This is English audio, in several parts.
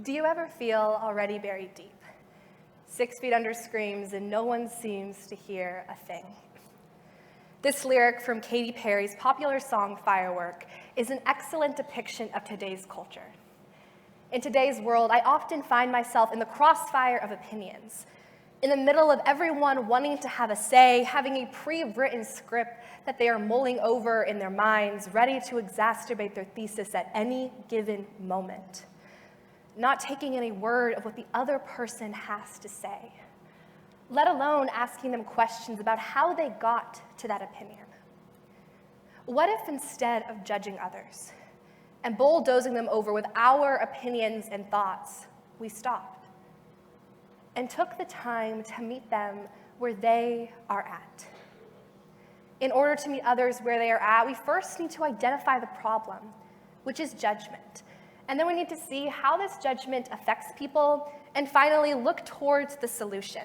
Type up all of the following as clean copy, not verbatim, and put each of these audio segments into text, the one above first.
Do you ever feel already buried deep? 6 feet under screams and no one seems to hear a thing. This lyric from Katy Perry's popular song Firework is an excellent depiction of today's culture. In today's world, I often find myself in the crossfire of opinions, in the middle of everyone wanting to have a say, having a pre-written script that they are mulling over in their minds, ready to exacerbate their thesis at any given moment, not taking any word of what the other person has to say, let alone asking them questions about how they got to that opinion. What if instead of judging others and bulldozing them over with our opinions and thoughts, we stopped and took the time to meet them where they are at? In order to meet others where they are at, we first need to identify the problem, which is judgment. And then we need to see how this judgment affects people, and finally look towards the solution,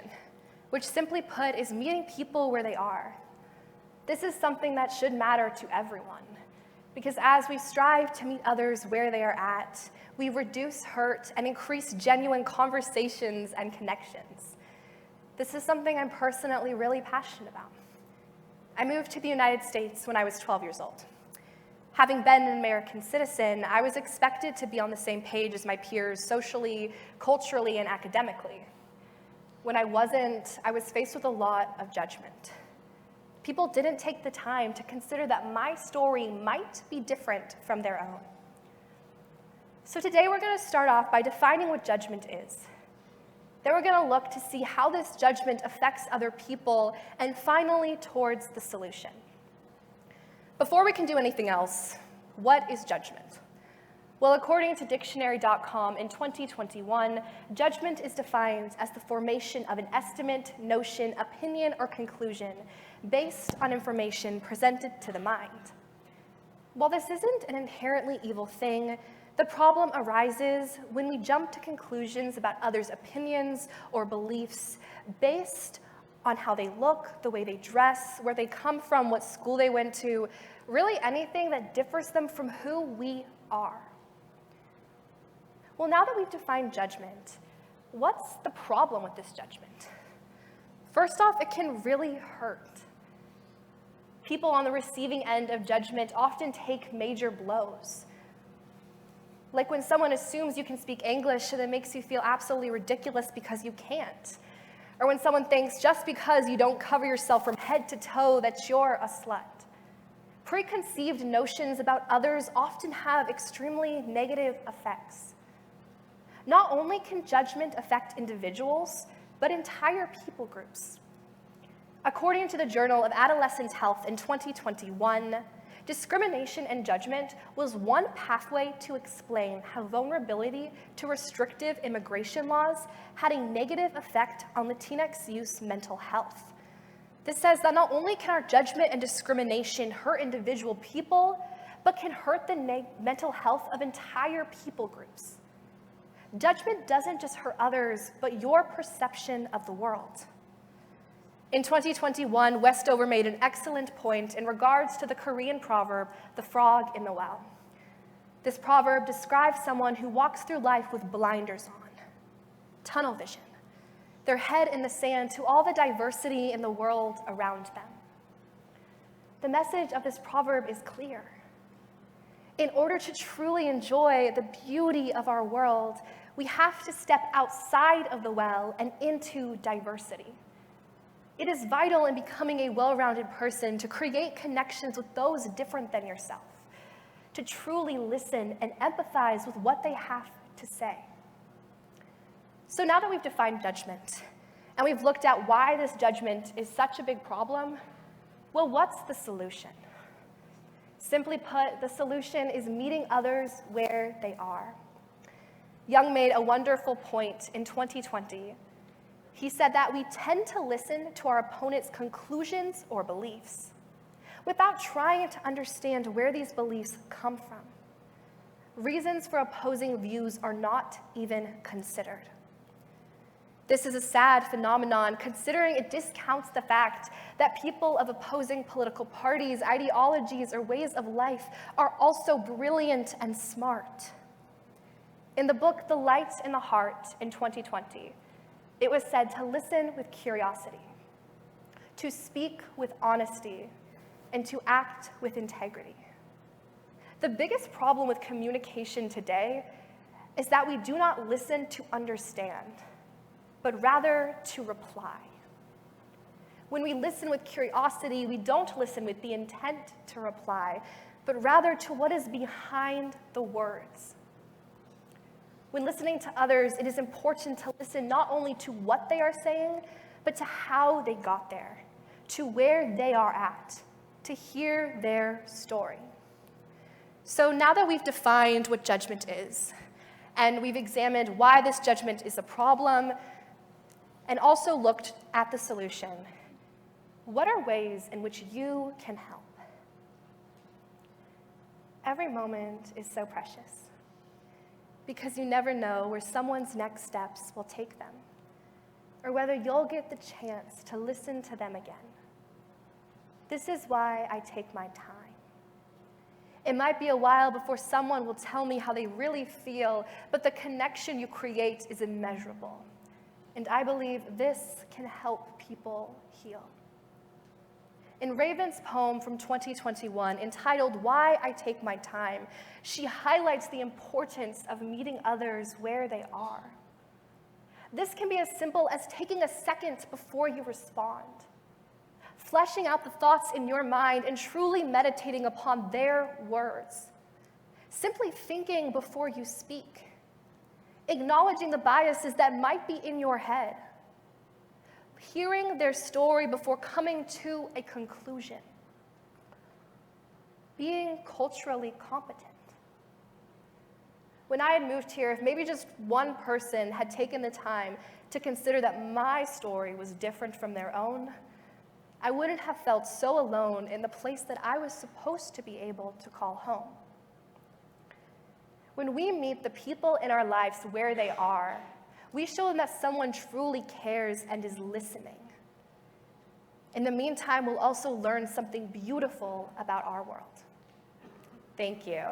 which simply put is meeting people where they are. This is something that should matter to everyone, because as we strive to meet others where they are at, we reduce hurt and increase genuine conversations and connections. This is something I'm personally really passionate about. I moved to the United States when I was 12 years old. Having been an American citizen, I was expected to be on the same page as my peers socially, culturally, and academically. When I wasn't, I was faced with a lot of judgment. People didn't take the time to consider that my story might be different from their own. So today we're going to start off by defining what judgment is. Then we're going to look to see how this judgment affects other people, and finally towards the solution. Before we can do anything else, what is judgment? Well, according to dictionary.com in 2021, judgment is defined as the formation of an estimate, notion, opinion, or conclusion based on information presented to the mind. While this isn't an inherently evil thing, the problem arises when we jump to conclusions about others' opinions or beliefs based on how they look, the way they dress, where they come from, what school they went to, really anything that differs them from who we are. Well, now that we've defined judgment, what's the problem with this judgment? First off, it can really hurt. People on the receiving end of judgment often take major blows. Like when someone assumes you can speak English and it makes you feel absolutely ridiculous because you can't. Or when someone thinks just because you don't cover yourself from head to toe that you're a slut. Preconceived notions about others often have extremely negative effects. Not only can judgment affect individuals, but entire people groups. According to the Journal of Adolescent Health in 2021, discrimination and judgment was one pathway to explain how vulnerability to restrictive immigration laws had a negative effect on Latinx youth's mental health. This says that not only can our judgment and discrimination hurt individual people, but can hurt the mental health of entire people groups. Judgment doesn't just hurt others, but your perception of the world. In 2021, Westover made an excellent point in regards to the Korean proverb, the frog in the well. This proverb describes someone who walks through life with blinders on, tunnel vision, their head in the sand to all the diversity in the world around them. The message of this proverb is clear. In order to truly enjoy the beauty of our world, we have to step outside of the well and into diversity. It is vital in becoming a well-rounded person to create connections with those different than yourself, to truly listen and empathize with what they have to say. So now that we've defined judgment, and we've looked at why this judgment is such a big problem, well, what's the solution? Simply put, the solution is meeting others where they are. Young made a wonderful point in 2020. He said that we tend to listen to our opponent's conclusions or beliefs without trying to understand where these beliefs come from. Reasons for opposing views are not even considered. This is a sad phenomenon, considering it discounts the fact that people of opposing political parties, ideologies, or ways of life are also brilliant and smart. In the book, The Light in the Heart in 2020, it was said to listen with curiosity, to speak with honesty, and to act with integrity. The biggest problem with communication today is that we do not listen to understand, but rather to reply. When we listen with curiosity, we don't listen with the intent to reply, but rather to what is behind the words. When listening to others, it is important to listen not only to what they are saying, but to how they got there, to where they are at, to hear their story. So now that we've defined what judgment is, and we've examined why this judgment is a problem, and also looked at the solution, what are ways in which you can help? Every moment is so precious, because you never know where someone's next steps will take them, or whether you'll get the chance to listen to them again. This is why I take my time. It might be a while before someone will tell me how they really feel, but the connection you create is immeasurable. And I believe this can help people heal. In Raven's poem from 2021, entitled Why I Take My Time, she highlights the importance of meeting others where they are. This can be as simple as taking a second before you respond, fleshing out the thoughts in your mind and truly meditating upon their words, simply thinking before you speak, acknowledging the biases that might be in your head, hearing their story before coming to a conclusion, being culturally competent. When I had moved here, if maybe just one person had taken the time to consider that my story was different from their own, I wouldn't have felt so alone in the place that I was supposed to be able to call home. When we meet the people in our lives where they are, we show them that someone truly cares and is listening. In the meantime, we'll also learn something beautiful about our world. Thank you.